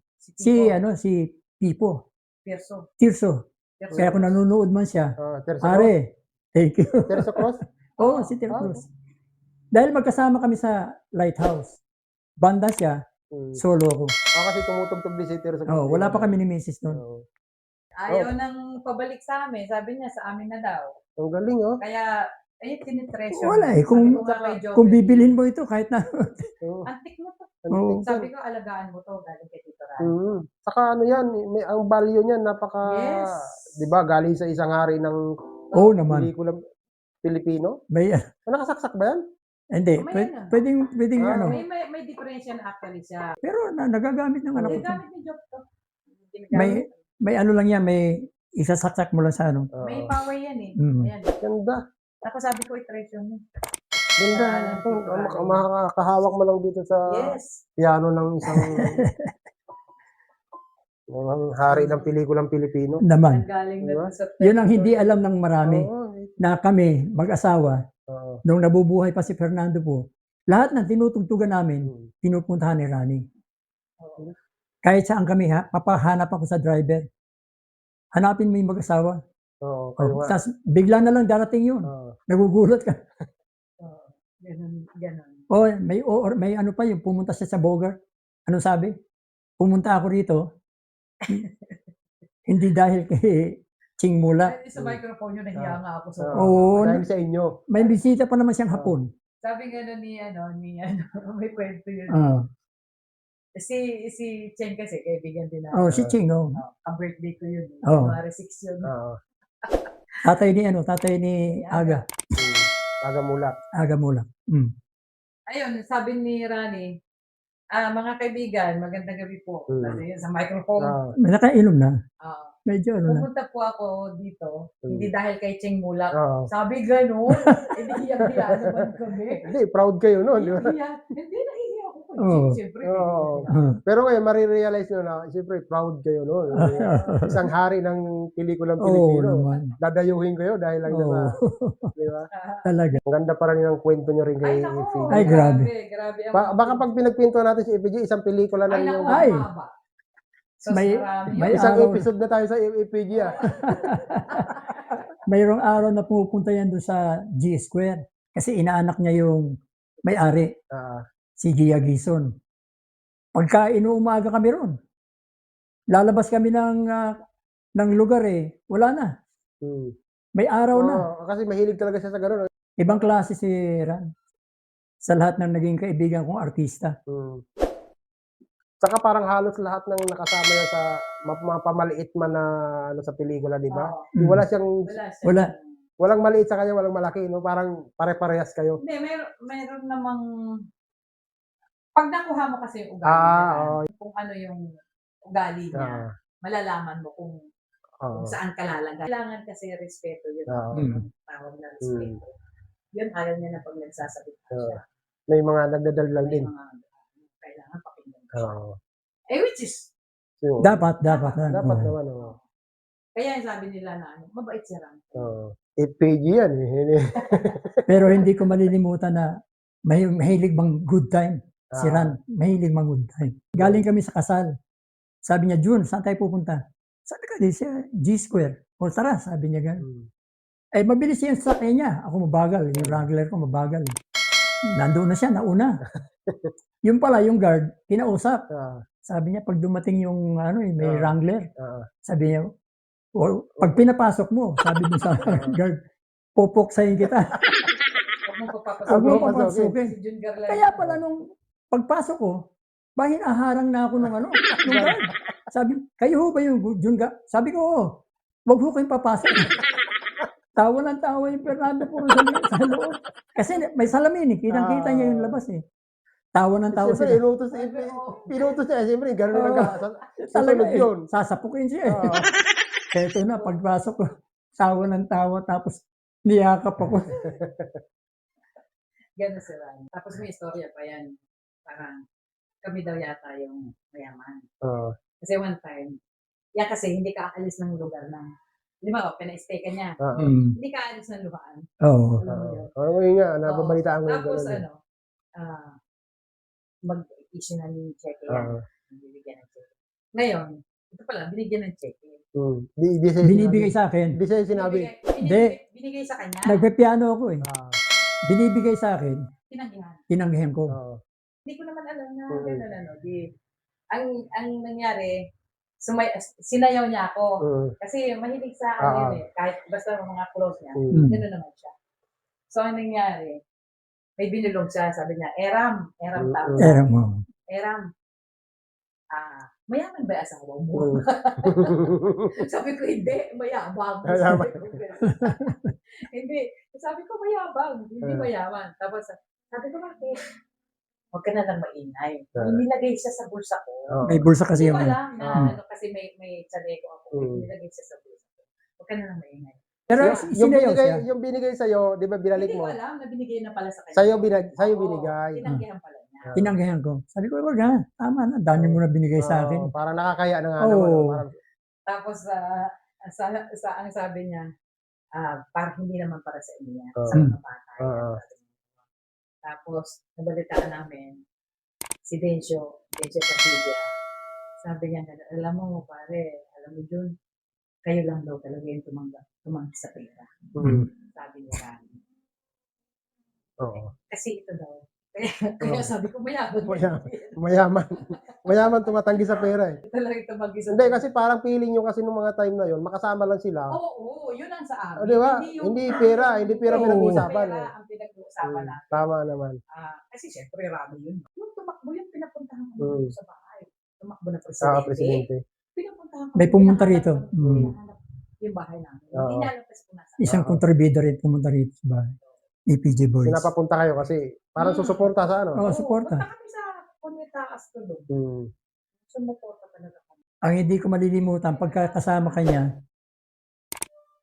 si Pipo, Perso. Tirso. Kaya kung nanonood man siya, Terzo Cruz? Are, thank you. Terzo Cruz? Oo, si Tirso Cruz. Dahil magkasama kami sa Lighthouse. Banda siya, solo ako. Kasi tumutugtog din si Terzo Cruz. Wala pa kami ni Mrs. noon. Oo. Ayaw nang pabalik sa amin. Sabi niya, sa amin na daw. Ang galing, oh. Kaya, tinitreasure. Wala eh, Sabi ko nga kay Joey, Kung bibilhin mo ito kahit na. Oo. antik mo to. Oo. Sabi ko, alagaan mo to. Galing kay Tito Ran. Saka ano yan, ang value niyan, napaka, Yes. di ba, galing sa isang hari ng Oo naman. pelikulang Pilipino. May, Nakasaksak ba yan? Hindi, May ano. pwedeng Ah, ano. May differential actually siya. Pero nagagamit ng anak ko. Hindi gamit ni Job to. May ano lang yan, may isasaksak mo lang sa ano. May power yan eh. Mm. Ayan. Ganda. Tapos sabi ko, i-try mo. Ganda. Ah, Ito, makakahawak mo lang dito sa Yes. piano ng isang ng hari ng pelikulang Pilipino. Naman. Ang galing na Diba? dun sa Yun ang hindi alam ng marami. Oo. Na kami, mag-asawa, Oo. nung nabubuhay pa si Fernando po, lahat ng tinutugtugan namin, pinupuntahan ni Rani. Kahit saan kami, papahanap ako sa driver. Hanapin mo yung mag-asawa. Oo, kayo nga. Tapos bigla na lang darating yun. Oo. Nagugulat ka. Ganun. May ano pa yung pumunta siya sa Bogart. Ano sabi? Pumunta ako rito. Hindi dahil kay Ching Mula. Sa microphone yun, nahiya nga ako. So, Oo. Dahil sa inyo. May bisita pa naman siyang hapon. sabi nga nun ni may kwento yun. Ah. Si Chen kasi, kaibigan din na. Si Ching, no. Ang birthday ko yun. Oo. January 6 yun. Oo. Tatay ni Aga. Aga Mulat. Aga Mula. Mm. Ayun, sabi ni Rani, mga kaibigan, magandang gabi po. Kasi yun, sa microphone. May nakainom na. Ah, Medyo ano na. pupunta po ako dito, hindi dahil kay Cheng Mulak. Oo. Sabi ganun, hindi hiya naman kami. Hindi, proud kayo noon, di ba? Hindi nahihiya ako kay Oo. Cheng, siyempre. Oo. Ah. Pero ngayon, marirealize nyo na, siyempre, proud kayo noon. Isang hari ng pelikulang Oo Pilipino. naman. Dadayuhin kayo dahil lang Oo. sa, di ba? Talaga. Ang ganda pa rin ng kwento nyo rin kay Ay, naku. EPG. Ay, grabe. Grabe. Baka pag pinagpinto natin si EPG, isang pelikula lang Ay, naku, yung... Ay. mahaba. So, May- marami may yun. Isang araw- episode na tayo sa EPG, ah. Mayroong araw na pumupunta yan doon sa G Square. Kasi inaanak niya yung may-ari, si Gia Gison. Pagka inuumaga kami ron, lalabas kami ng lugar wala na. May araw na. Oo, kasi mahilig talaga siya sa gano'n. Ibang klase si Ran. Sa lahat ng naging kaibigan kong artista. Saka parang halos lahat ng nakasama niya sa mga pamaliit man na ano, sa pelikula, di ba? Oo. Mm. Wala siyang, Wala siya. Wala. walang maliit sa kanya, walang malaki, no? Parang pare-parehas kayo. Hindi, meron namang, pag nakuha mo kasi yung ugali niya, kung ano yung ugali niya, malalaman mo kung saan ka lalagay. Kailangan kasi respeto yun. Tawag na respeto. Yun, ayaw niya na pag nagsasabi siya. May mga nagdadal lang May din. mga kailangan pakinggan siya. Which is, Dapat. Dapat naman, oo. kaya yung sabi nila na mabait siya lang. EPG yan, eh. Pero hindi ko malilimutan na mahilig bang good time. Si Ran, mahilig mang good time. Galing kami sa kasal. Sabi niya, June, saan tayo pupunta? Sabi ko, di siya, G Square. O tara, sabi niya gano'n. Mabilis yung sakay niya. Ako mabagal. Yung Wrangler ko mabagal. Nandoon na siya, nauna. Yung pala, yung guard, kinausap. Sabi niya, pag dumating yung may Wrangler, sabi niya, pag pinapasok mo, sabi niya sa guard, pupuksayin kita. Huwag mo Huwag mo papasukin. papasukin. Si Jun Garland. Kaya pala nung pagpasok ko, hinaharang na ako nung nung guard. Sabi, kayo ho ba yung Junga? Sabi ko, oo. Wag ho kayong papasok. Tawa ng tawa yung Fernando puro sa loob. Kasi may salamin kitang-kita niya yung labas Tawa ng tawa Siyempre, sila. inutos niya. Siyempre, gano'n lang Talaga sasunod yun. sasapukin siya Eto na, pagpasok ko, tawa ng tawa, tapos niyakap ako. Gano'n sila. Tapos may istorya pa yan. Parang kami daw yata yung mayaman. Kasi one time, kasi hindi ka aalis ng lugar na, di ba, pina-stay ka niya. Hindi ka aalis ng luhaan. Oo. Oo, nga, nababalitaan ko yung Tapos gano'n. mag-issue na ng check yan. Bibigyan ng check. Ngayon, ito pala, binigyan ng check. Binibigay sa akin. Hindi sa'yo sinabi. Binigay sa kanya. Nagpe-piano ako Binibigay sa akin, Tinanggihan. tinanggihan ko. Hindi ko naman alam na gano'n. Ang nangyari, sinayaw niya ako. Kasi mahilig sa kahit basta mga close niya, gano'n naman siya. So, ang nangyari, may binulong siya, sabi niya, Eram tao. Eram, mayaman ba yung asawa mo? Sabi ko, hindi, mayabang. Hindi. Sabi ko, mayabang, hindi mayaman. Tapos, Sabi ko, bakit? Huwag ka na lang maingay. Ah. Nilagay siya sa bulsa ko. Oo. May bulsa kasi Hindi ko yung... alam na Mm. ano, kasi may chaleco ako. Nilagay siya sa bulsa ko. Huwag ka na lang maingay. Pero Yung sinayaw siya. yung binigay sa'yo, di ba binalik Hindi mo? ko alam na binigay na pala sa kanya. Sa'yo Oo, binigay. tinanggihan pala niya. Tinanggihan ko. Sabi ko, wag na. Tama na. Dami mo na binigay sa akin. Parang nakakaya na nga Oo. naman. Parang, Tapos, ang sabi niya, parang hindi naman para sa inyo yan. Oo. Sa mga bata. yan. Oo. Tapos, nabalitaan namin, si Dencio Padilla, sabi niya, alam mo pare, alam mo Jun, kayo lang daw talaga yung tumanggi sa pera. Sabi niya Rani. oo. Kasi ito daw. Kaya sabi ko, mayaman. Mayaman. Mayaman tumatanggi sa pera eh. Ito lang yung tumanggi sa Hindi, kasi parang feeling nyo kasi nung mga time na yon makasama lang sila. Oo, yun ang sa amin. Di ba? yung- Hindi pera Oo. pinag-uusapan pera eh. ang pinag-uusapan na. Tama naman. Kasi syempre, Rami yun. Yung tumakbo yung pinapuntahan ko Mm. sa bahay. Tumakbo na Sa presidente. presidente. Pinapuntahan ko. May pumunta pinahanap rito. ko, Mm. pinahanap yung bahay namin. Oo. Hindi niya alam kasi kung nasa. Isang kontrabida rin pumunta rito sa bahay. EPJ Boys. Pinapapunta kayo kasi parang susuporta sa ano. Oo, suporta. Punta kami sa Punitaas to doon. Hmm. Sumuporta talaga kami. Ang hindi ko malilimutan, pagkakasama kanya,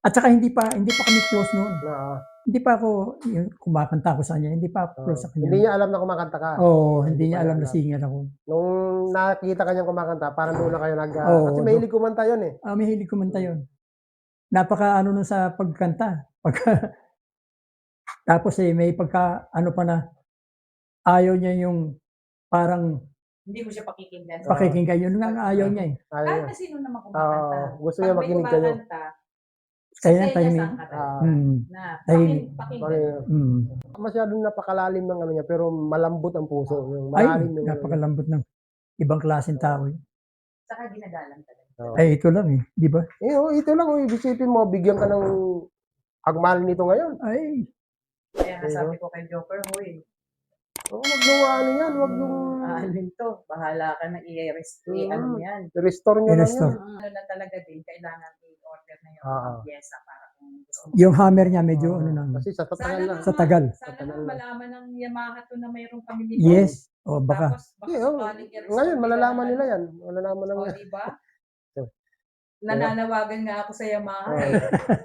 at saka hindi pa kami close noon. Hindi pa ako, yung kumakanta ko sa kanya, hindi pa ako close sa kanya. Hindi niya alam na kumakanta ka. Oo, hindi Hindi niya pa alam niya na alam. singer ako. Nung nakita ka niyang kumakanta, parang doon na kayo Oo, kasi mahilig kumanta yun eh. May hilig kumanta yun. Napaka ano nun sa pagkanta. Tapos may pagka ano pa na, ayaw niya yung parang Hindi mo siya pakikinggan. pakikinggan. Yun nga ang ayaw niya eh. Ayaw Kahit niya. na sino naman kumakanta. Gusto niya Pag may makinig kayo. kumakanta, Kaya sa tahimik. sang ka talaga. Na Tahimik. pakinggan. Masyadong napakalalim ng ano niya, pero malambot ang puso. Yung Ay, malalim yung napakalambot ng ibang klaseng tao. Saka ginagalang talaga. Ay, ito lang eh. Di ba? Ito lang, isipin mo, bigyan ka ng agmahal nito ngayon. Ay, Kaya nga sabi ko kay Joker, hoy, Huwag yung ano yan, huwag yung alin to, bahala ka na ano mo yan. restore nyo lang I-restore. yan. Ano na talaga din, kailangan i-order na yung Oo. pyesa para kung gusto mo. yung hammer niya medyo ano na. Kasi sa tagal na. Sa tagal. Sana naman malaman ng Yamaha to na mayroong kami nito. Yes. O baka. Tapos, baka Yeah, sakaling i-restore ngayon, nila malalaman ng nila ano. yan. Malalaman lang O, yan. diba? Nananawagan nga ako sa Yamaha eh,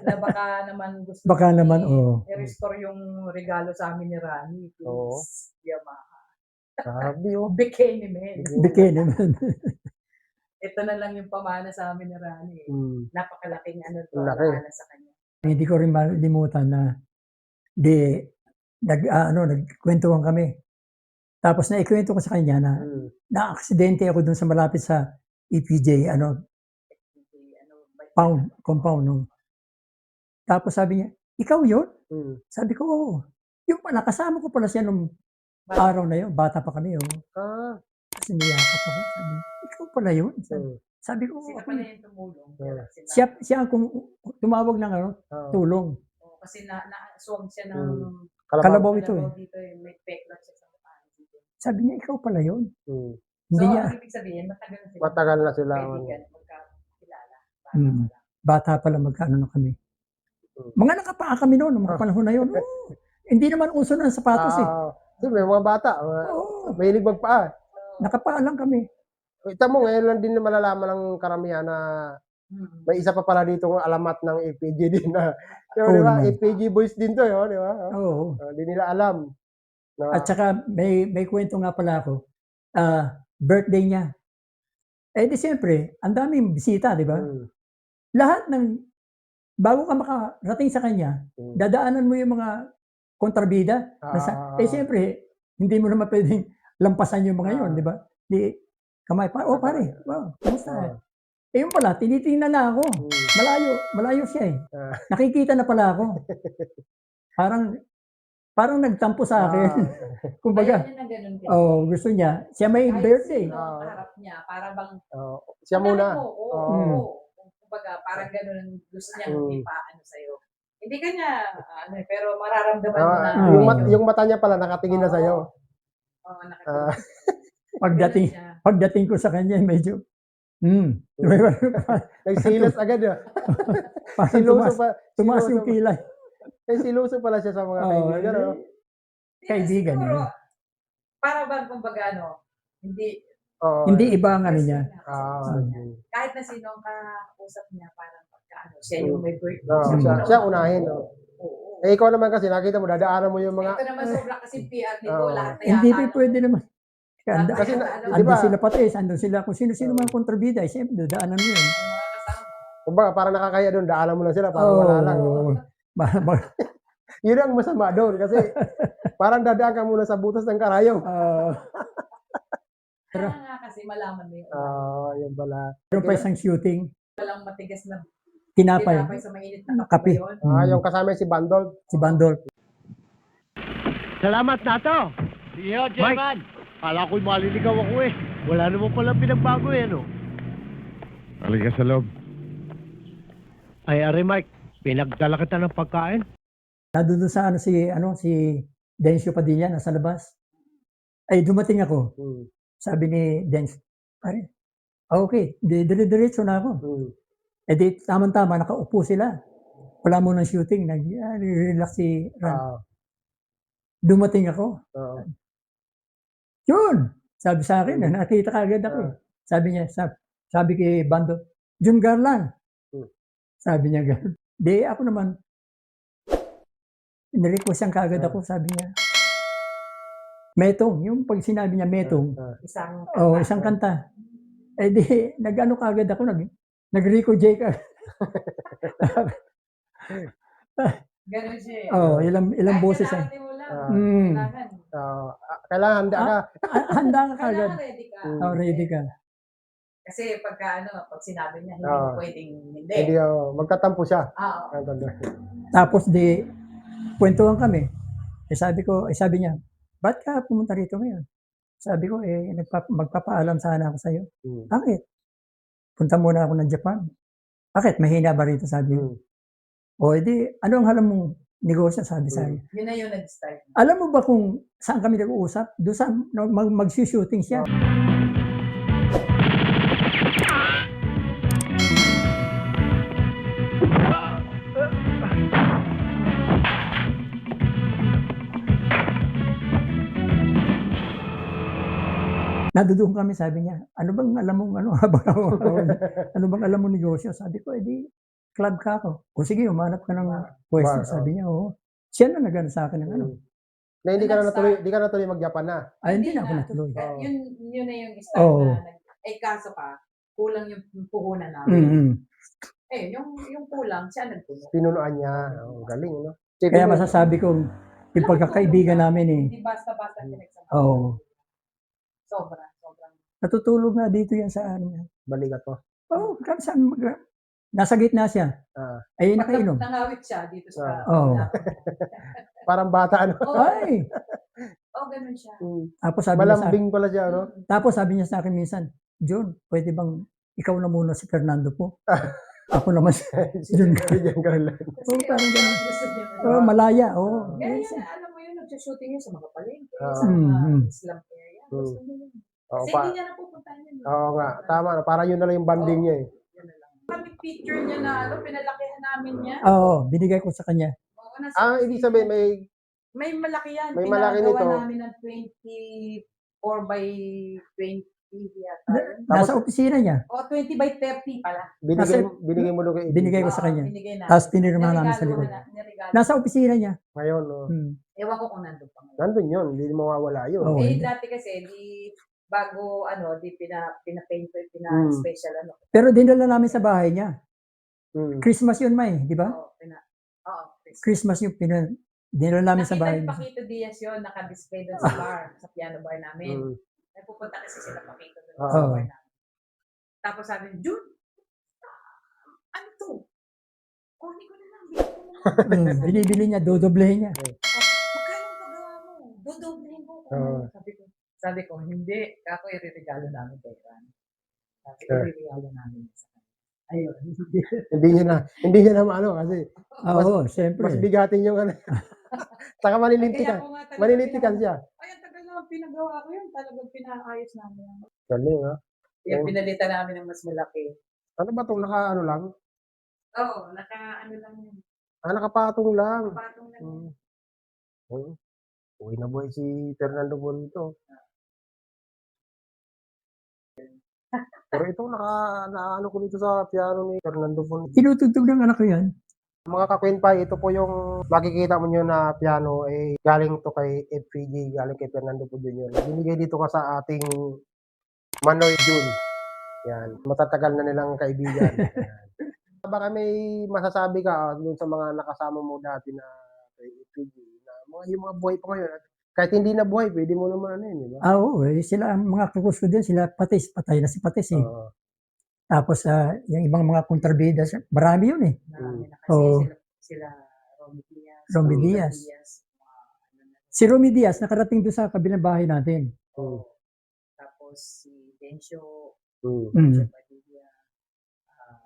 na baka naman gusto Baka ni- naman, oo. i-restore yung regalo sa amin ni Rani. Please, Oo. Yamaha. Sabi oh. Bikini man. Bikini man. Ito na lang yung pamana sa amin ni Rani. Napakalaking ano to, Laki. alaala sa kanya. Hindi ko rin malimutan na nagkwentuhan kami. Tapos naikwento ko sa kanya na na-aksidente ako dun sa malapit sa EPJ, compound. No? Tapos sabi niya, ikaw yun? Sabi ko, oo. Yung pala, kasama ko pala siya nung araw na yun. Bata pa kami, oh. Tapos niyakap ako. Sabi, ikaw pala yun? Sabi ko, Sila ako pala yun. yung tumulong. Siya ang tumawag ng tulong. Kasi na-aswang siya ng Kalabaw ito eh. dito eh. May peklat siya sa mukha. Sabi niya, ikaw pala yun. So, Hindi niya, ang ibig sabihin, matagal na sila. Matagal na sila. Kaibigan, magkakilala. bata pa lang magkaano na kami. Mga nakapaa kami noon, mga panahon na yun. Oo. Hindi naman uso ng sapatos eh. May mga bata. Oo. Mahilig magpaa. Nakapaa lang kami. Kita mo, ngayon lang din na malalaman ng karamihan na may isa pa pala dito ng alamat ng APG din na. Di ba? naman. APG boys din to, di ba? Oo. Hindi nila alam. At saka may kwento nga pala ako. Birthday niya. Eh di siyempre, ang daming bisita, di ba? Lahat ng, bago ka makarating sa kanya, dadaanan mo yung mga kontrabida. Siyempre, hindi mo naman pwedeng lampasan yung mga yun, di ba? Di, kamay pa, oh pare, wow, kumusta? Yung pala, tinitingnan na ako. Malayo siya eh. Nakikita na pala ako. Parang nagtampo sa akin. Kumbaga, Ayaw niya ng ganun din. gusto niya, siya may Kahit birthday. sino ang harap niya, para bang, Siya muna. Oo. Kumbaga, parang ganun ang gusto niya ipaano sa'yo. Hindi ka niya, pero mararamdaman mo na. Yung mata niya pala nakatingin na sa'yo. Oo, nakikita. Pagdating ko sa kanya, medyo, Nagsilas agad yun. parang tumaas yung kilay. Siluso pala siya sa mga kaibigan. kaibigan siguro, niya. para bang kumbaga hindi Oo. Hindi iba ang ano niya. kahit na sino ang kausap niya, parang siya yung may birthday. Oo, siya unahin. No? Oo. Eh, ikaw naman kasi nakita mo, dadaanan mo yung mga... Ito naman sobra kasi PR nito, Oo. lahat na Hindi yata, pa pwede naman. Kasi di Andun ba, sila pati, andun sila kung sino-sino man kontrabida, siyempre dadaanan mo yun. ang mga kasama. kumbaga, parang nakakaya doon, daanan mo lang sila, parang wala lang. Yun ang masama doon, kasi parang dadaan ka muna sa butas ng karayom. Kaya nga kasi malaman mo yung Yun pala. Meron pa isang shooting, walang matigas na tinapay, tinapay sa mainit na kape. kape ba yun? Yung kasama si Bandol. Si Bandol. Salamat na to. Iyo, Jerman. Kala ko'y maliligaw ako eh. Wala naman palang pinagbago eh, no? Halika sa loob. Ay, Ari Mike, pinagdala kita ng pagkain. Nandun sa si Dencio Padilla, nasa labas. Ay, dumating ako. Sabi ni Dencio, pare, okay, dire-diretso na ako. Eh di, tama-tama, nakaupo sila. Wala mo ng shooting, nag-relax si Ran. Dumating ako. Yun! Sabi sa akin, nakita ka agad ako. Sabi niya, sabi kay Bando, Jun Garland. Sabi niya gano'n. Di, ako naman, nirequest siyang kaagad ako, sabi niya. Metong, yung pag sinabi niya Metong, isang kanta. Eh di, nag-ano kaagad ako, nag-Rico J ka. Ganun siya eh. Ilang boses Kahit eh. mo lang, Kailangan handa ka. Handa ka kaagad. kailangan ready ka. Ready ka. Kasi pag sinabi niya, hindi Oo. mo pwedeng hindi. Hindi, magtatampo siya. Oo. Tapos di, kwentuhan kami. Sabi niya, ba't ka pumunta rito ngayon? Sabi ko, magpapaalam sana ako sa'yo. Bakit? Punta muna ako ng Japan. Bakit? Mahina ba rito? Sabi ko. O, edi, ano ang alam mong negosyo? Sabi sa'yo. Yun na yung nag-start. Alam mo ba kung saan kami nag-uusap? Doon sa mag-shooting siya. Nadudoon kami, sabi niya, ano bang alam mong ano bang alam mong negosyo? Sabi ko, edi, club ka ako. O sige, umanap ka ng pwesto. Sabi niya, oo. Siya na nagano sa akin ng ano. Na hindi ka na natuloy mag-Japan na. Ay, hindi na ako natuloy. Yun na yung start na. Kaso ka, kulang yung puhunan namin. Eh, yung kulang, siya nagpuno. Pinunuan niya. Galing, no? Kaya masasabi ko, yung pagkakaibigan namin eh. Hindi basta-basta pinagsama. Oo. Sobrang. Natutulog na dito yan sa ano niya. Balikat mo. Oo, nasa gitna siya. Ay, nakainom. Nangawit siya dito sa... Oo. Parang bata, ano? Ay! Ganun siya. Tapos sabi niya sa Malambing pala siya, no? Tapos sabi niya sa akin minsan, John, pwede bang ikaw na muna si Fernando po? Ako naman si John. Bigyan ka lang. Oo, parang gano'n. Gusto niya. Malaya, oo. Kaya yan, alam mo yun, nag-shooting yun sa mga palengke, sa Mm, mga mm. Islam area. Gusto niya yun. Oo, Kasi hindi niya napupuntahan yun. Oo nga, tama. Parang yun na lang yung banding niya eh. Yun na lang. Kami picture niya na pinalakihan namin niya. Oo, binigay ko sa kanya. Oo, nasa Ibig sabihin may malaki yan. May malaki Pinagawa nito. namin ng 24 by 20 yata. Nasa opisina niya. O 20 by 30 pala. binigay mo doon kay Binigay ko sa kanya. Binigay na. Tapos pinirma namin sa likod. Nasa opisina niya. Ngayon, no? Ewan ko kung nandun pa ngayon. Nandun yun, hindi mawawala yun. Oo. Dati kasi, bago pina-paint ko, pina-special Pero dinala namin sa bahay niya. Christmas yun, May, di ba? Oo, Christmas yung dinala namin sa bahay Nakita niya. ni Paquito Diaz yun, naka-display doon sa bar, sa piano bar namin. Nagpupunta kasi sila Paquito doon sa bar namin. Tapos sabi, Jun, ano to? Kunin ko na lang, bigyan ko na lang. Binibili niya, dodoblehin niya. Magkano ang pagawa mo? Dodoblehin ko. Sabi ko, hindi. Ako i-regalo namin kay Ran. Sabi ko, i-regalo namin sa kanya. Ayun. Hindi niya na maano kasi Oo, siyempre. mas bigatin yung ano. Saka manilintikan. Manilintikan siya. Ay, ang tagal na pinagawa ko yun. Talagang pinaayos namin. Galing, ha? Kaya pinalitan namin ng mas malaki. Ano ba itong naka-ano lang? Oo, naka-ano lang yun. Nakapatong lang. Patong lang yun. Uwi na buhay si Fernando Bonito. Pero ito, naano ko dito sa piano ni Fernando Bonito. Tinutugtog ng anak ko yan. Mga ka-Quinpay, ito po yung makikita mo nyo na piano, galing to kay FPG, galing kay Fernando po Jr. Binigay dito ka sa ating Manoy Jun. Yan, matatagal na nilang kaibigan. Yan. Baka may masasabi ka dun sa mga nakasama mo dati na kay FPG, na yung mga buhay pa ngayon. Kahit hindi na buhay, pwede mo naman ano yun, di ba? Oo, sila ang mga kakus ko din, sila Patis, patay na si Patis eh. Oo. Tapos yung ibang mga kontrabida, marami yun eh. Marami na kasi Oo. sila Romy Diaz. Romy Diaz. Si Romy Diaz, nakarating doon sa kabilang bahay natin. Tapos si Dencio, Mm. Mm. Padilla,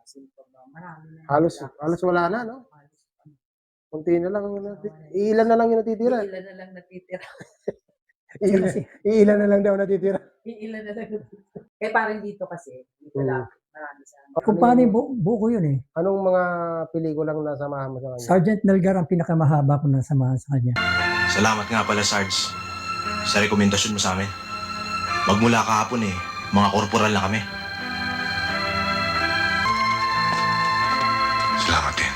sino pa ba? Marami na. Halos wala na, no? Halos. Kunti na lang. Ilan na lang yung natitira. Ilan na lang natitira. Ilan na lang daw natitira. Ilan na lang natitira. Kaya parang dito kasi, dito lang, marami sa Kung paano yung buko yun eh. Anong mga pelikulang nasamahan mo sa kanya? Sergeant Melgar ang pinakamahaba ko nasamahan sa kanya. Salamat nga pala, Sarge, sa rekomendasyon mo sa amin. Magmula kahapon mga korporal na kami. Salamat din.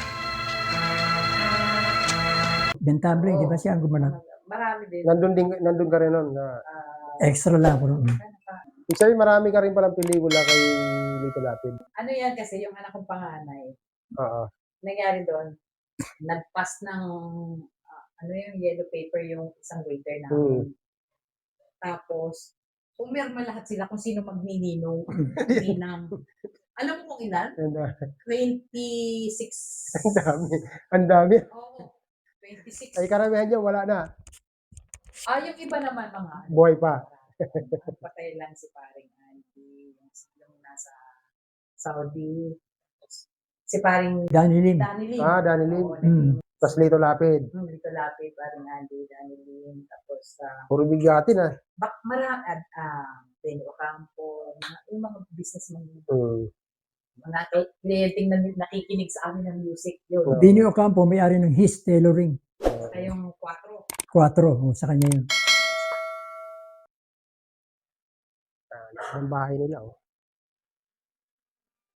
Bentable, di ba siya ang gumanap? Marami din. Nandun ka rin nun. Extra lang ako noon. Ibig sabihin, marami ka rin palang pelikula kay Lito Lapid. Ano yan kasi, yung anak kong panganay, Oo. nangyari doon, nagpas ng, ano yung yellow paper yung isang waiter namin. Tapos, pumirma lahat sila kung sino magnininong, ninang. Alam mo kung ilan? 26. Ang dami. Ang dami. Oo, 26. Ay, karamihan dyan, wala na. Yung iba naman mga, Buhay pa. ang patay lang si paring Andy, yung nasa Saudi. Si paring Danny Lim. Danny Lim. Danny Lim. Oo, Tapos Lito Lapid. Dito lapit, paring Andy, Danny Lim. Tapos, Puro bigatin, ah. marami, Benny Ocampo, yung mga businessman, mga kliyenteng nakikinig sa amin ng music, yun. Dini Ocampo, may-ari ng His Tailoring. Saka yung 4. 4, sa kanya yun. Ang bahay nila, oh.